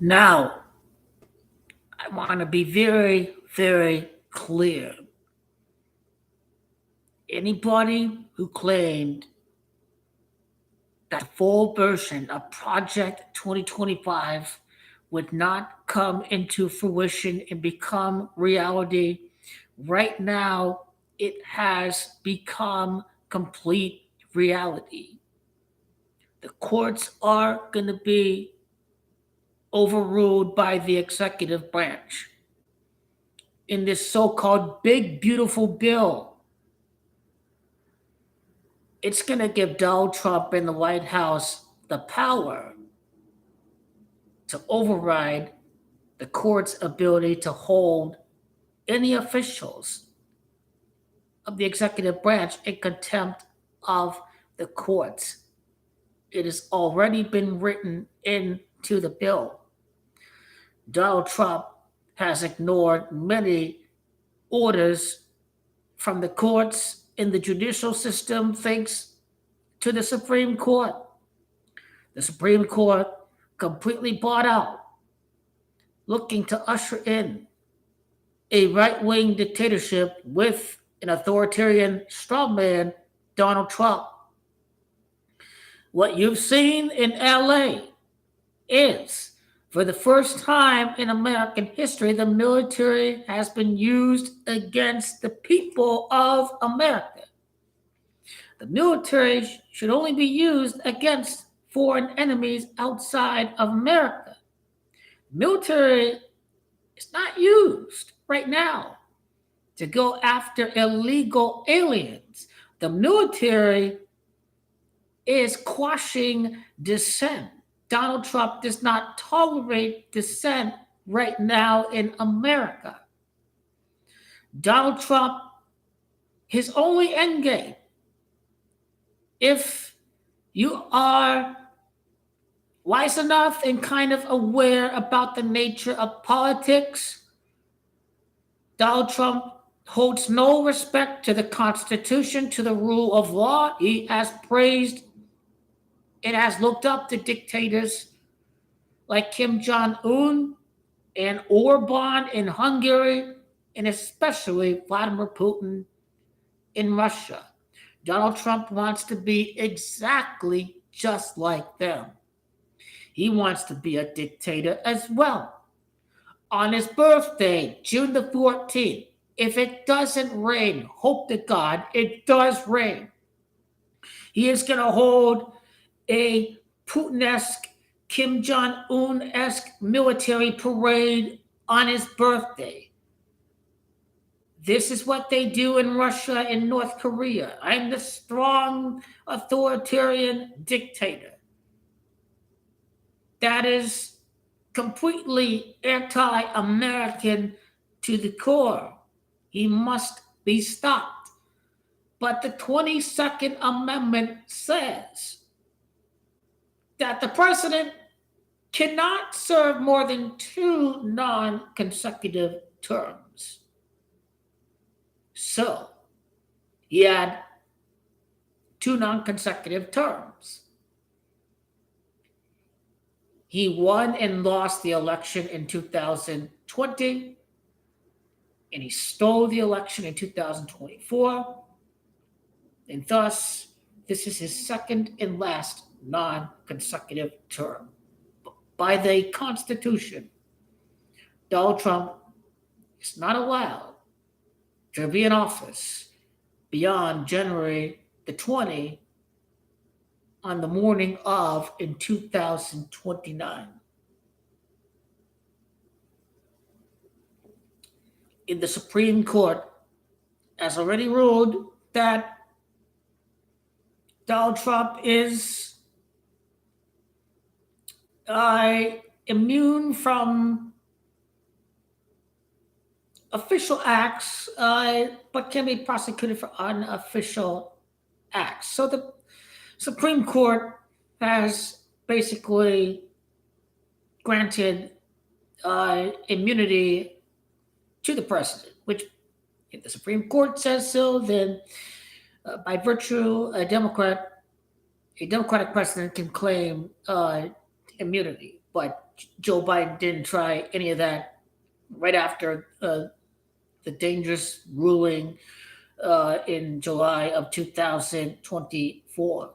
Now, I want to be very, very clear. Anybody who claimed that full version of Project 2025 would not come into fruition and become reality, right now it has become complete reality. The courts are going to be overruled by the executive branch in this so called big, beautiful bill. It's going to give Donald Trump in the White House the power to override the court's ability to hold any officials of the executive branch in contempt of the courts. It has already been written into the bill. Donald Trump has ignored many orders from the courts in the judicial system, thanks to the Supreme Court. The Supreme Court completely bought out, looking to usher in a right wing dictatorship with an authoritarian strongman, Donald Trump. What you've seen in LA is, for the first time in American history, the military has been used against the people of America. The military should only be used against foreign enemies outside of America. Military is not used right now to go after illegal aliens. The military is quashing dissent. Donald Trump does not tolerate dissent right now in America. Donald Trump, his only endgame, if you are wise enough and kind of aware about the nature of politics, Donald Trump holds no respect to the Constitution, to the rule of law. He has praised and has looked up to dictators like Kim Jong-un and Orban in Hungary, and especially Vladimir Putin in Russia. Donald Trump wants to be exactly just like them. He wants to be a dictator as well. On his birthday, June the 14th, if it doesn't rain, hope to God it does rain. He is going to hold a Putin-esque, Kim Jong-un-esque military parade on his birthday. This is what they do in Russia and North Korea. I'm the strong authoritarian dictator. That is completely anti-American to the core. He must be stopped. But the 22nd Amendment says that the president cannot serve more than 2 non-consecutive terms. So, he had 2 non-consecutive terms. He won and lost the election in 2020, and he stole the election in 2024, and thus, this is his second and last non-consecutive term. By the Constitution, Donald Trump is not allowed to be in office beyond January the 20th on the morning of in 2029. In the Supreme Court has already ruled that Donald Trump is immune from official acts, but can be prosecuted for unofficial acts. So the Supreme Court has basically granted immunity to the president, which if the Supreme Court says so, then by virtue, a Democratic president can claim immunity. but Joe Biden didn't try any of that right after the dangerous ruling in July of 2024.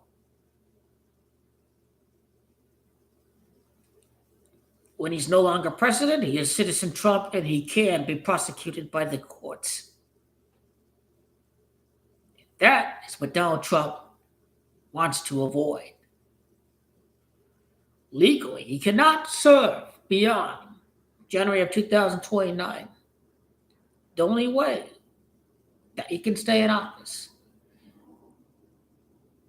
When he's no longer president, he is Citizen Trump and he can be prosecuted by the courts. That is what Donald Trump wants to avoid. Legally, he cannot serve beyond January of 2029. The only way that he can stay in office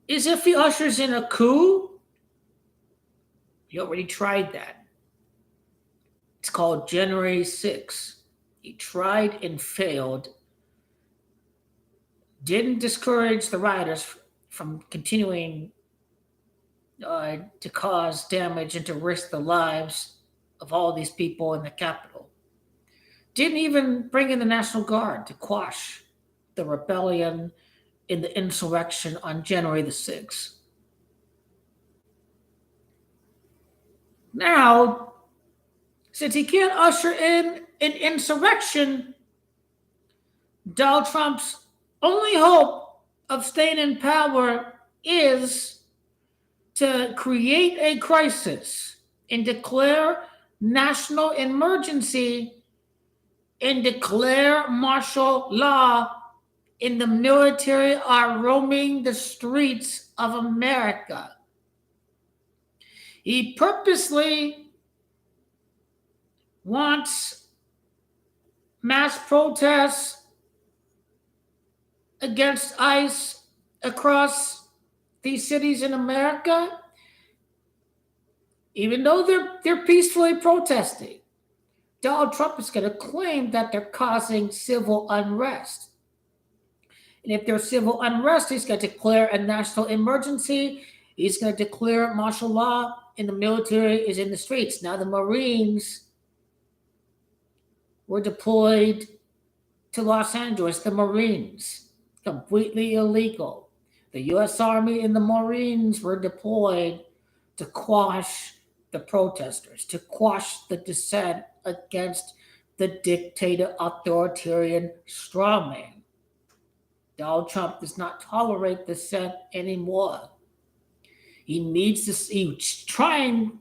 is if he ushers in a coup. He already tried that. It's called January 6th. He tried and failed. Didn't discourage the rioters from continuing to cause damage and to risk the lives of all these people in the Capitol. Didn't even bring in the National Guard to quash the rebellion in the insurrection on January the 6th. Now, since he can't usher in an insurrection, Donald Trump's only hope of staying in power is to create a crisis and declare national emergency and declare martial law, and the military are roaming the streets of America. He purposely wants mass protests against ICE across these cities in America, even though they're peacefully protesting. Donald Trump is going to claim that they're causing civil unrest. And if there's civil unrest, he's going to declare a national emergency. He's going to declare martial law, and the military is in the streets. Now, the Marines were deployed to Los Angeles. The Marines, completely illegal. The U.S. Army and the Marines were deployed to quash the protesters, to quash the dissent against the dictator authoritarian strawman. Donald Trump does not tolerate dissent anymore. He's trying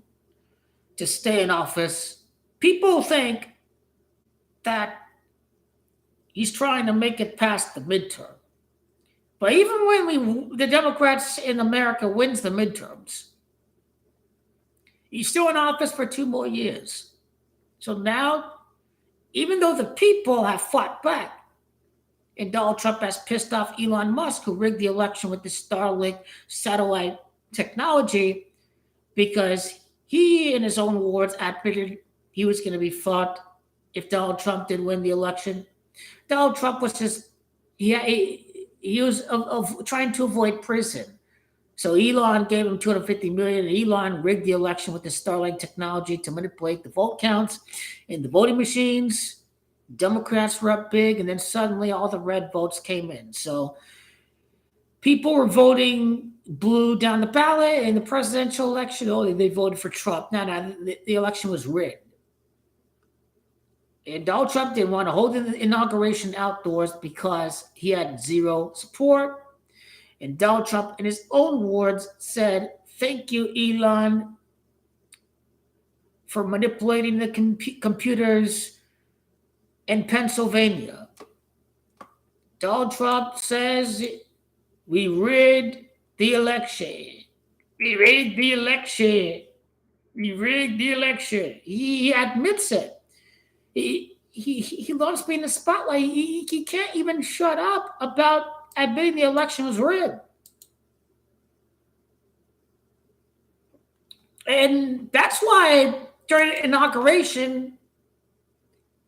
to stay in office. People think that he's trying to make it past the midterm. But even when the Democrats in America wins the midterms, he's still in office for 2 more years. So now, even though the people have fought back, and Donald Trump has pissed off Elon Musk, who rigged the election with the Starlink satellite technology, because he, in his own words, admitted he was going to be fucked if Donald Trump did win the election. Donald Trump was he was trying to avoid prison. So Elon gave him $250 million, and Elon rigged the election with the Starlink technology to manipulate the vote counts in the voting machines. Democrats were up big, and then suddenly all the red votes came in. So people were voting blue down the ballot in the presidential election. Oh, they voted for Trump. No, the election was rigged. And Donald Trump didn't want to hold the inauguration outdoors because he had zero support. And Donald Trump, in his own words, said, "Thank you, Elon, for manipulating the computers in Pennsylvania." Donald Trump says, "We rigged the election. We rigged the election. We rigged the election." He admits it. He loves being in the spotlight. He can't even shut up about admitting the election was rigged. And that's why during the inauguration,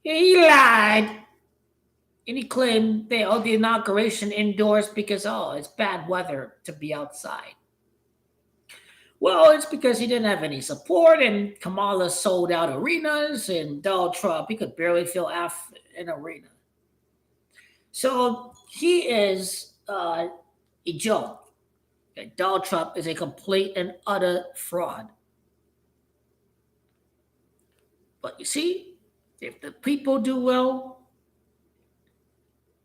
he lied. And he claimed they held the inauguration indoors because, it's bad weather to be outside. Well, it's because he didn't have any support, and Kamala sold out arenas, and Donald Trump, he could barely fill half an arena. So he is a joke. Donald Trump is a complete and utter fraud. But you see, if the people do well,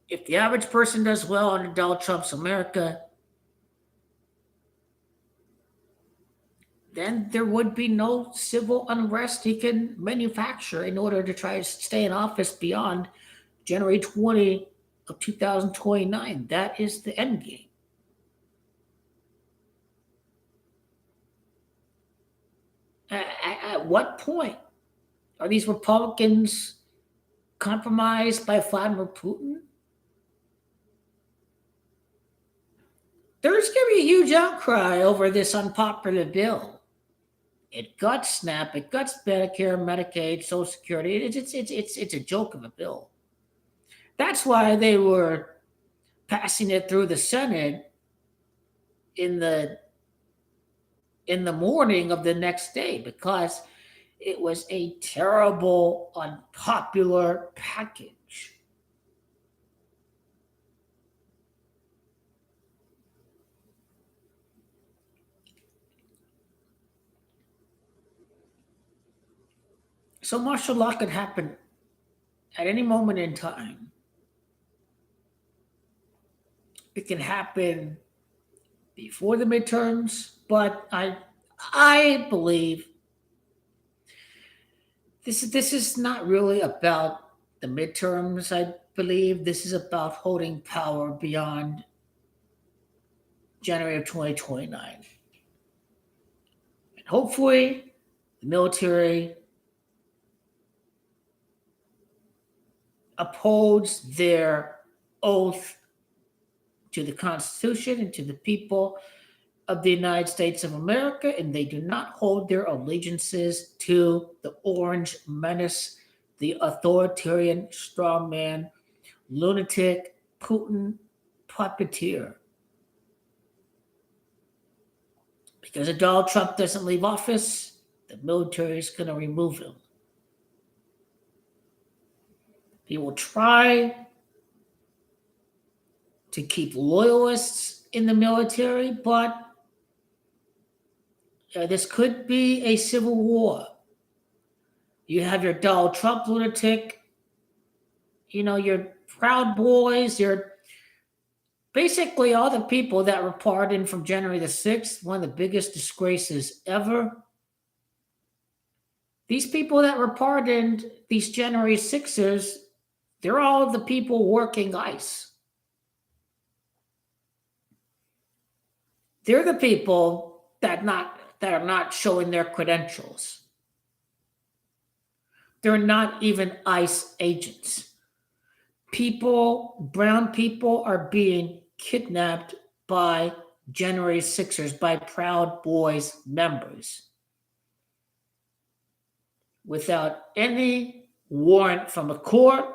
if the average person does well under Donald Trump's America, then there would be no civil unrest he can manufacture in order to try to stay in office beyond January 20 of 2029. That is the end game. At what point are these Republicans compromised by Vladimir Putin? There's going to be a huge outcry over this unpopular bill. It guts SNAP, it guts Medicare, Medicaid, Social Security. It's a joke of a bill. That's why they were passing it through the Senate in the morning of the next day, because it was a terrible, unpopular package. So martial law could happen at any moment in time. It can happen before the midterms, but I believe this is not really about the midterms. I believe this is about holding power beyond January of 2029. And hopefully the military upholds their oath to the Constitution and to the people of the United States of America, and they do not hold their allegiances to the orange menace, the authoritarian strongman, lunatic, Putin puppeteer. Because if Donald Trump doesn't leave office, the military is going to remove him. He will try to keep loyalists in the military, but this could be a civil war. You have your Donald Trump lunatic, your Proud Boys, your basically all the people that were pardoned from January the 6th, one of the biggest disgraces ever. These people that were pardoned, these January 6ers, they're all the people working ICE. They're the people that are not showing their credentials. They're not even ICE agents. Brown people are being kidnapped by January 6ers, by Proud Boys members, without any warrant from a court.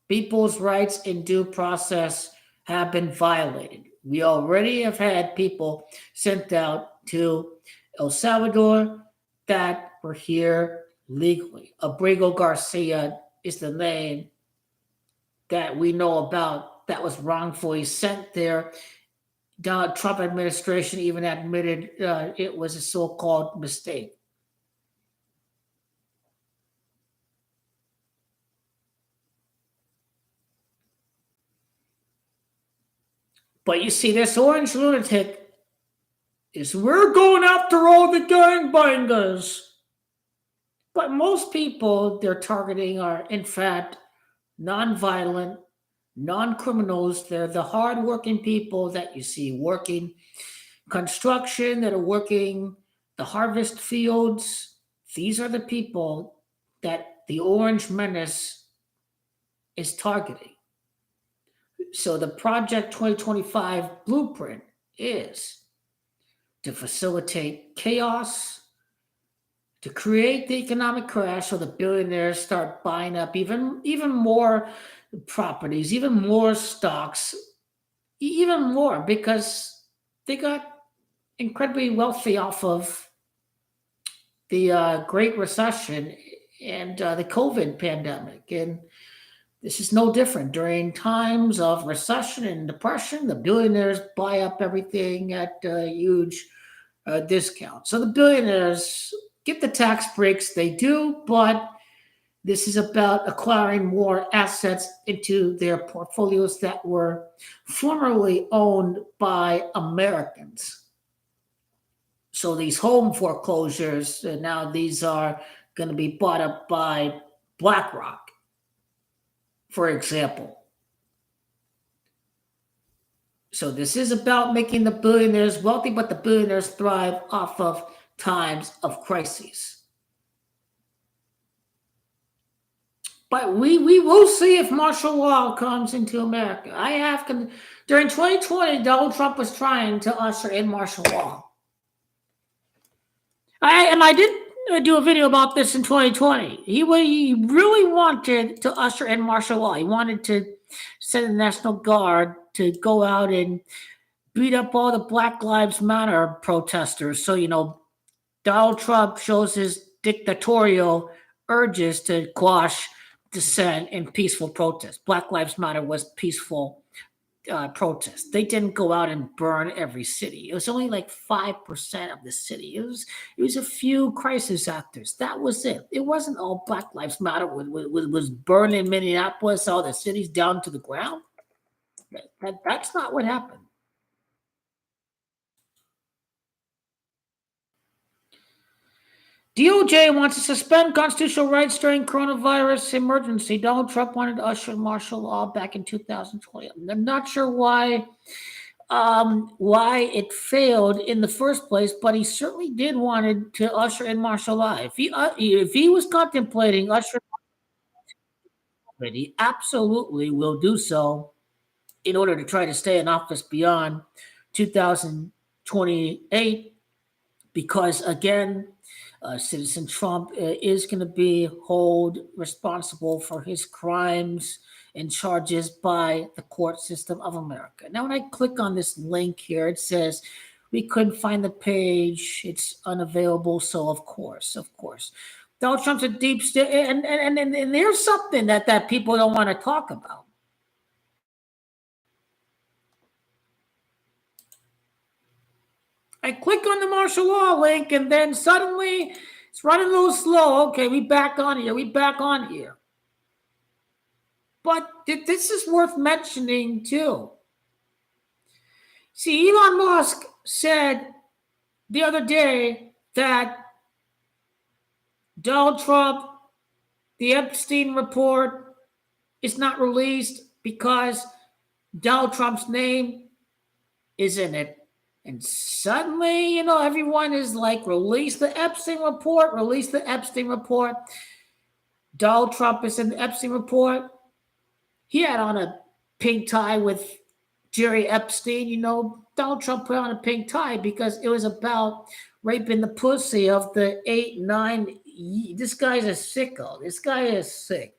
People's rights in due process have been violated. We already have had people sent out to El Salvador that were here legally. Abrigo Garcia is the name that we know about that was wrongfully sent there. Donald Trump administration even admitted it was a so-called mistake. But you see, this orange lunatic is, we're going after all the gangbangers. But most people they're targeting are, in fact, non-violent, non-criminals. They're the hardworking people that you see working construction, that are working the harvest fields. These are the people that the orange menace is targeting. So the Project 2025 blueprint is to facilitate chaos, to create the economic crash so the billionaires start buying up even more properties, even more stocks, even more, because they got incredibly wealthy off of the Great Recession and the COVID pandemic. And this is no different. During times of recession and depression, the billionaires buy up everything at a huge discount. So the billionaires get the tax breaks, they do, but This is about acquiring more assets into their portfolios that were formerly owned by Americans. So these home foreclosures, now these are going to be bought up by BlackRock, for example. So this is about making the billionaires wealthy, but the billionaires thrive off of times of crises. But we will see if martial law comes into America. During 2020, Donald Trump was trying to usher in martial law. I did do a video about this in 2020. He really wanted to usher in martial law. He wanted to send the National Guard to go out and beat up all the Black Lives Matter protesters. So, Donald Trump shows his dictatorial urges to quash dissent and peaceful protest. Black Lives Matter was peaceful protest. They didn't go out and burn every city. It was only like 5% of the city. It was a few crisis actors. That was it. It wasn't all Black Lives Matter was burning Minneapolis, all the cities down to the ground. That's not what happened. DOJ wants to suspend constitutional rights during coronavirus emergency. Donald Trump wanted to usher in martial law back in 2020. I'm not sure why it failed in the first place, but he certainly did wanted to usher in martial law. If he was contemplating ushering, he absolutely will do so in order to try to stay in office beyond 2028. Because again, Citizen Trump is going to be held responsible for his crimes and charges by the court system of America. Now, when I click on this link here, it says we couldn't find the page; it's unavailable. So, of course, Donald Trump's a deep state, and there's something that people don't want to talk about. I click on the martial law link, and then suddenly it's running a little slow. Okay, we back on here. But this is worth mentioning too. See, Elon Musk said the other day that Donald Trump, the Epstein report, is not released because Donald Trump's name is in it. And suddenly, everyone is like, release the Epstein report, release the Epstein report. Donald Trump is in the Epstein report. He had on a pink tie with Jerry Epstein. Donald Trump put on a pink tie because it was about raping the pussy of the 8, 9. This guy's a sicko. This guy is sick.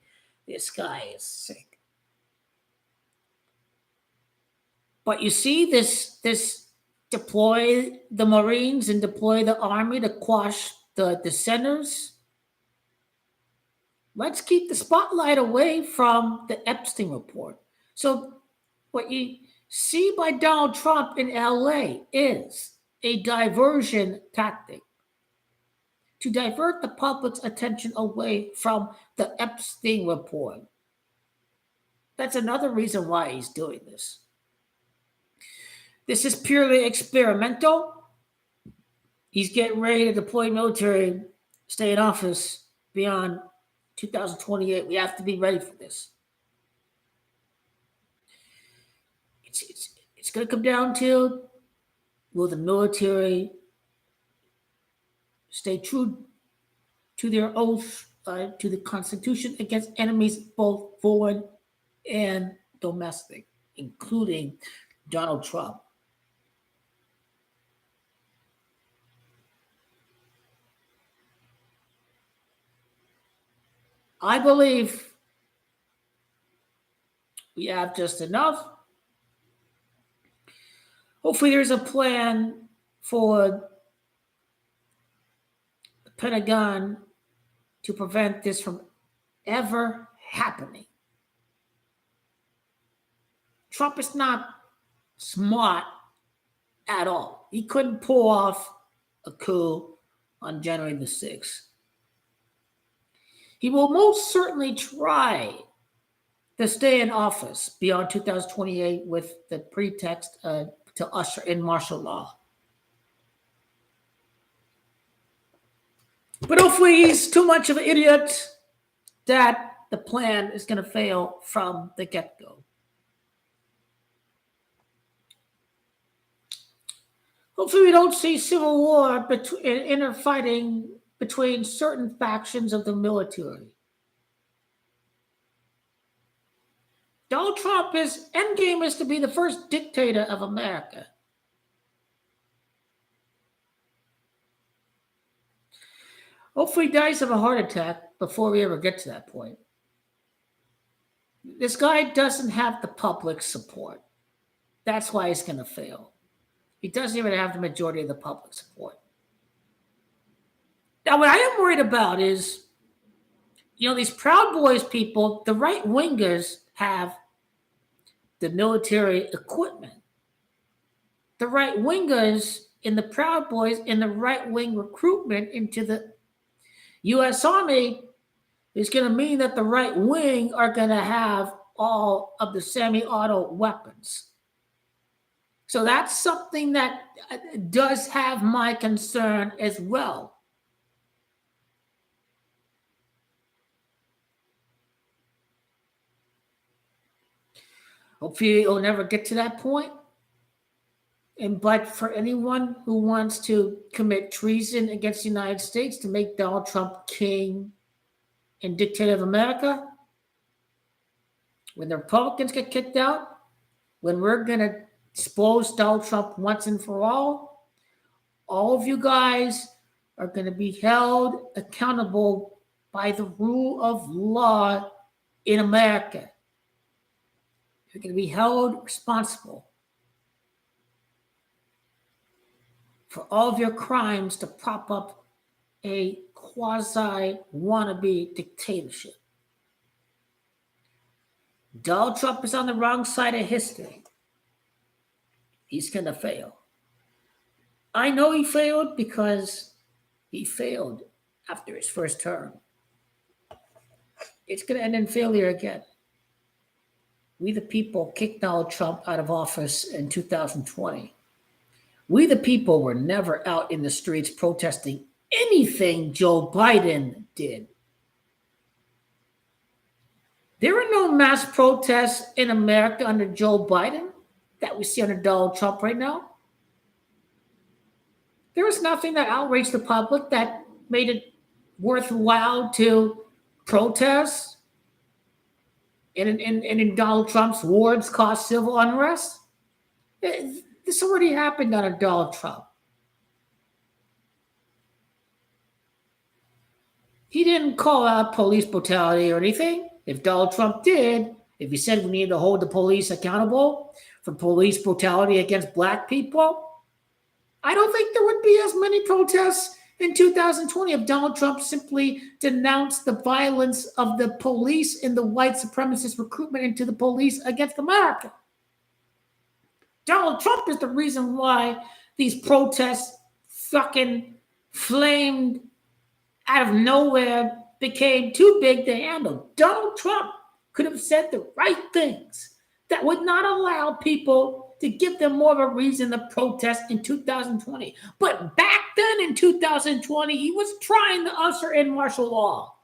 But you see this deploy the Marines and deploy the Army to quash the dissenters. Let's keep the spotlight away from the Epstein report. So what you see by Donald Trump in LA is a diversion tactic to divert the public's attention away from the Epstein report. That's another reason why he's doing this. This is purely experimental. He's getting ready to deploy military, stay in office beyond 2028. We have to be ready for this. It's going to come down to, will the military stay true to their oath, to the Constitution, against enemies both foreign and domestic, including Donald Trump? I believe we have just enough. Hopefully there's a plan for the Pentagon to prevent this from ever happening. Trump is not smart at all. He couldn't pull off a coup on January the 6th. He will most certainly try to stay in office beyond 2028 with the pretext to usher in martial law. But hopefully he's too much of an idiot that the plan is going to fail from the get-go. Hopefully we don't see civil war, inner fighting between certain factions of the military. Donald Trump, his endgame is to be the first dictator of America. Hopefully he dies of a heart attack before we ever get to that point. This guy doesn't have the public support. That's why he's going to fail. He doesn't even have the majority of the public support. Now, what I am worried about is, these Proud Boys people, the right-wingers have the military equipment. The right-wingers in the Proud Boys in the right-wing recruitment into the U.S. Army is going to mean that the right wing are going to have all of the semi-auto weapons. So that's something that does have my concern as well. Hopefully it'll never get to that point. But for anyone who wants to commit treason against the United States to make Donald Trump king and dictator of America, when the Republicans get kicked out, when we're going to expose Donald Trump once and for all of you guys are going to be held accountable by the rule of law in America. You're going to be held responsible for all of your crimes to prop up a quasi-wannabe dictatorship. Donald Trump is on the wrong side of history. He's going to fail. I know he failed because he failed after his first term. It's going to end in failure again. We the people kicked Donald Trump out of office in 2020. We the people were never out in the streets protesting anything Joe Biden did. There are no mass protests in America under Joe Biden that we see under Donald Trump right now. There was nothing that outraged the public that made it worthwhile to protest. And in Donald Trump's words, caused civil unrest. This already happened under Donald Trump. He didn't call out police brutality or anything. If Donald Trump did, if he said we need to hold the police accountable for police brutality against Black people, I don't think there would be as many protests in 2020 if Donald Trump simply denounced the violence of the police and the white supremacist recruitment into the police against America. Donald Trump is the reason why these protests fucking flamed out of nowhere, became too big to handle. Donald Trump could have said the right things that would not allow people to give them more of a reason to protest in 2020. But back then in 2020, he was trying to usher in martial law.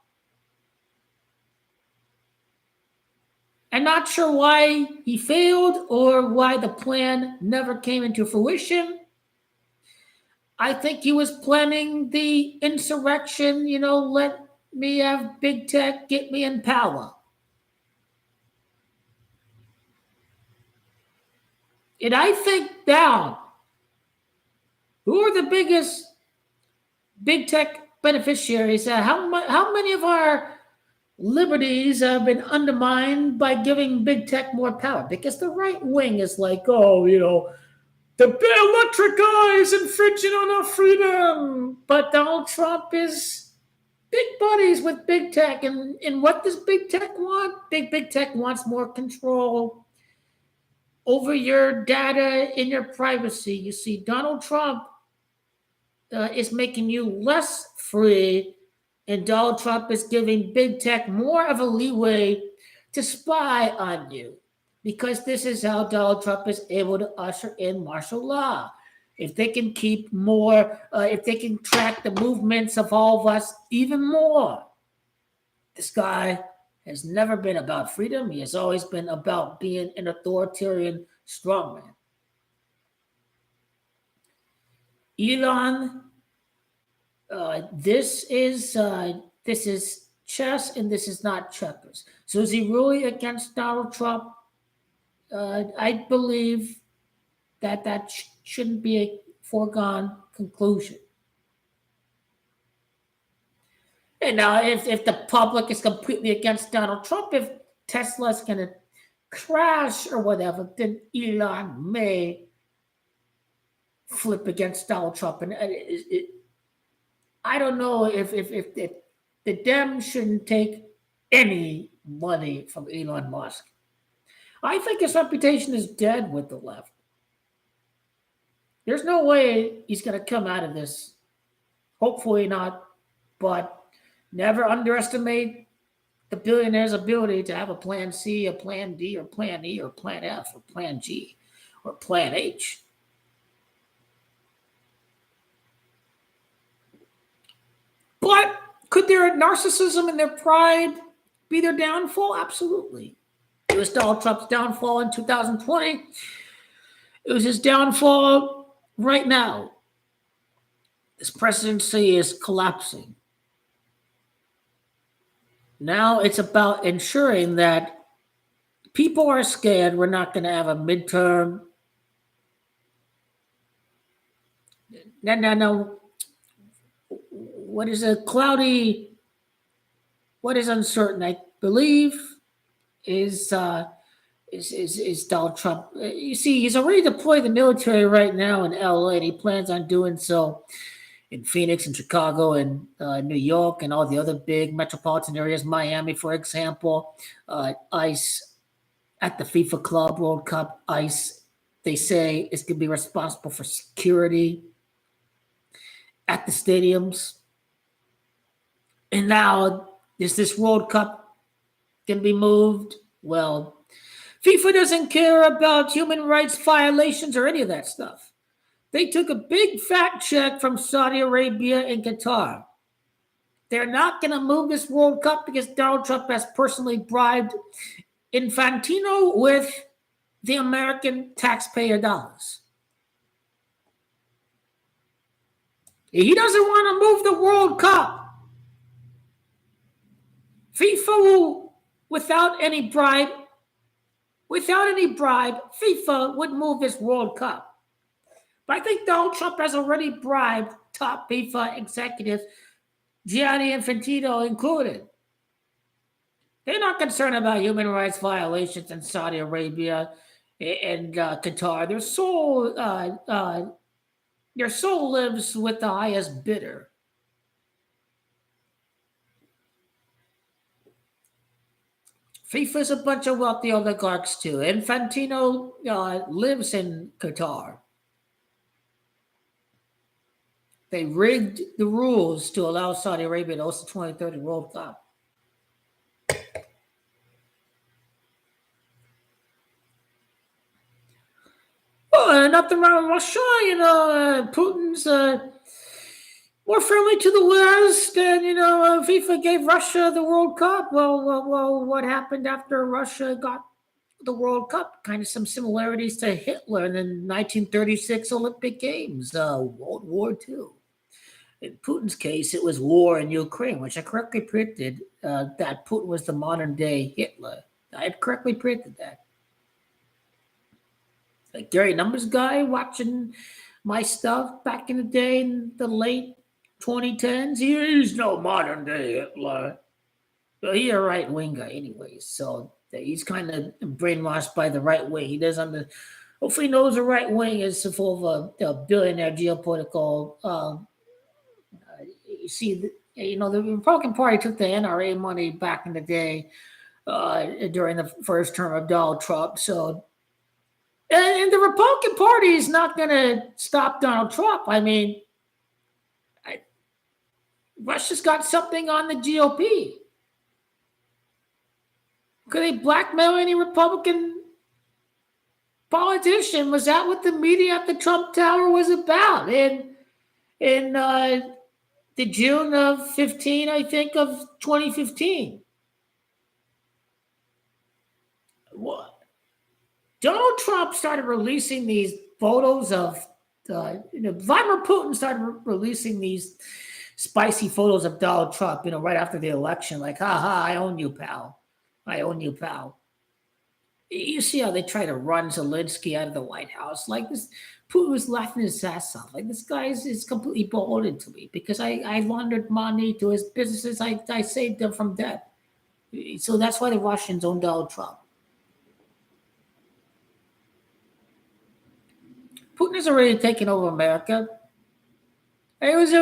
I'm not sure why he failed or why the plan never came into fruition. I think he was planning the insurrection, let me have big tech get me in power. And I think now, who are the biggest big tech beneficiaries? How many of our liberties have been undermined by giving big tech more power? Because the right wing is like, the electric guy is infringing on our freedom. But Donald Trump is big buddies with big tech. And what does big tech want? Big tech wants more control over your data and your privacy. You see, Donald Trump is making you less free And Donald Trump is giving big tech more of a leeway to spy on you, because this is how Donald Trump is able to usher in martial law. If they can keep more, if they can track the movements of all of us even more. This guy has never been about freedom. He has always been about being an authoritarian strongman. Elon, this is chess and this is not checkers. So is he really against Donald Trump? I believe that shouldn't be a foregone conclusion. And now, if the public is completely against Donald Trump, if Tesla's going to crash or whatever, then Elon may flip against Donald Trump. And I don't know if the Dems shouldn't take any money from Elon Musk. I think his reputation is dead with the left. There's no way he's going to come out of this. Hopefully not. But never underestimate the billionaire's ability to have a plan C, a plan D, or plan E, or plan F, or plan G, or plan H. But could their narcissism and their pride be their downfall? Absolutely. It was Donald Trump's downfall in 2020. It was his downfall right now. This presidency is collapsing. Now it's about ensuring that people are scared we're not going to have a midterm. No. What is a cloudy? What is uncertain? I believe is Donald Trump. You see, he's already deployed the military right now in LA, and he plans on doing so in Phoenix and Chicago and New York and all the other big metropolitan areas, Miami, for example. ICE at the FIFA Club World Cup, ICE, they say, is going to be responsible for security at the stadiums. And now, is this World Cup going to be moved? Well, FIFA doesn't care about human rights violations or any of that stuff. They took a big fat check from Saudi Arabia and Qatar. They're not going to move this World Cup because Donald Trump has personally bribed Infantino with the American taxpayer dollars. He doesn't want to move the World Cup. FIFA will, without any bribe, FIFA would move this World Cup. But I think Donald Trump has already bribed top FIFA executives, Gianni Infantino included. They're not concerned about human rights violations in Saudi Arabia and Qatar. Their soul lives with the highest bidder. FIFA's a bunch of wealthy oligarchs too. Infantino lives in Qatar. They rigged the rules to allow Saudi Arabia to host the 2030 World Cup. Well, nothing wrong with Russia. Putin's more friendly to the West, and FIFA gave Russia the World Cup. Well, what happened after Russia got the World Cup? Kind of some similarities to Hitler in the 1936 Olympic Games, World War II. In Putin's case, it was war in Ukraine, which I correctly predicted that Putin was the modern day Hitler. I had correctly predicted that. Like Gary Numbers guy watching my stuff back in the day in the late 2010s. He's no modern day Hitler. But he's a right wing guy, anyways. So he's kind of brainwashed by the right wing. He doesn't. Hopefully, knows the right wing is full of a billionaire geopolitical. You see, the Republican Party took the NRA money back in the day during the first term of Donald Trump. So, and the Republican Party is not going to stop Donald Trump. I mean, Russia's got something on the GOP. Could they blackmail any Republican politician? Was that what the media at the Trump Tower was about in the June of 15, I think, of 2015? What? Donald Trump started releasing these photos of, Vladimir Putin started releasing these spicy photos of Donald Trump, right after the election, like, ha, I own you, pal. I own you, pal. You see how they try to run Zelensky out of the White House. Like this, Putin was laughing his ass off. Like this guy is completely beholden to me because I laundered money to his businesses. I saved them from debt. So that's why the Russians own Donald Trump. Putin has already taken over America. It was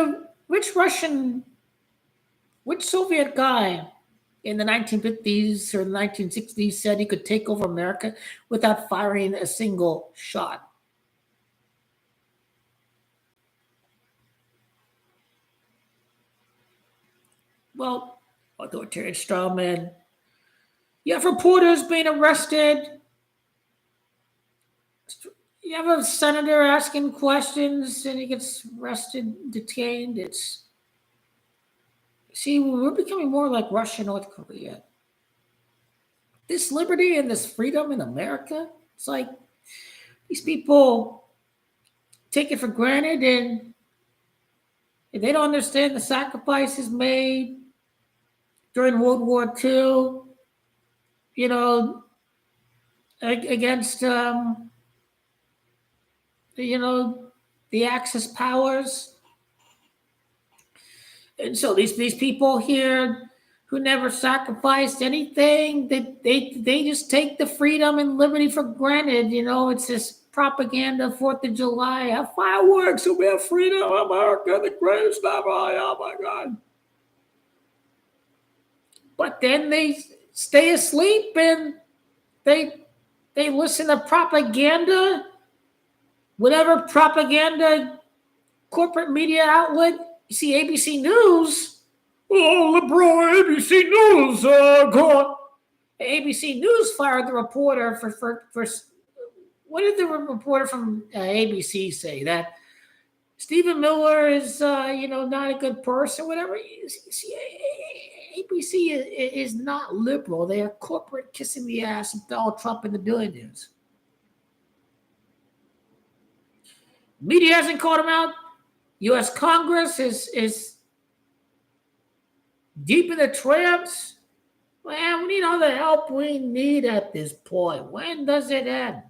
which Soviet guy in the 1950s or the 1960s said he could take over America without firing a single shot? Well, authoritarian strawman. You have reporters being arrested. You have a senator asking questions and he gets arrested, detained. We're becoming more like Russia, North Korea. This liberty and this freedom in America, it's like these people take it for granted and they don't understand the sacrifices made during World War II, against, the Axis powers. And so these people here who never sacrificed anything, they just take the freedom and liberty for granted. It's this propaganda, 4th of July, have fireworks, we have freedom, America, the greatest ever, oh my God. But then they stay asleep and they listen to propaganda, whatever propaganda corporate media outlet. You see ABC News, liberal ABC News, go on. ABC News fired the reporter for what did the reporter from ABC say? That Stephen Miller is, not a good person, whatever. See, ABC is not liberal. They are corporate kissing the ass of Donald Trump and the billionaires. Media hasn't called him out. U.S. Congress is deep in the trance. Man, we need all the help we need at this point. When does it end?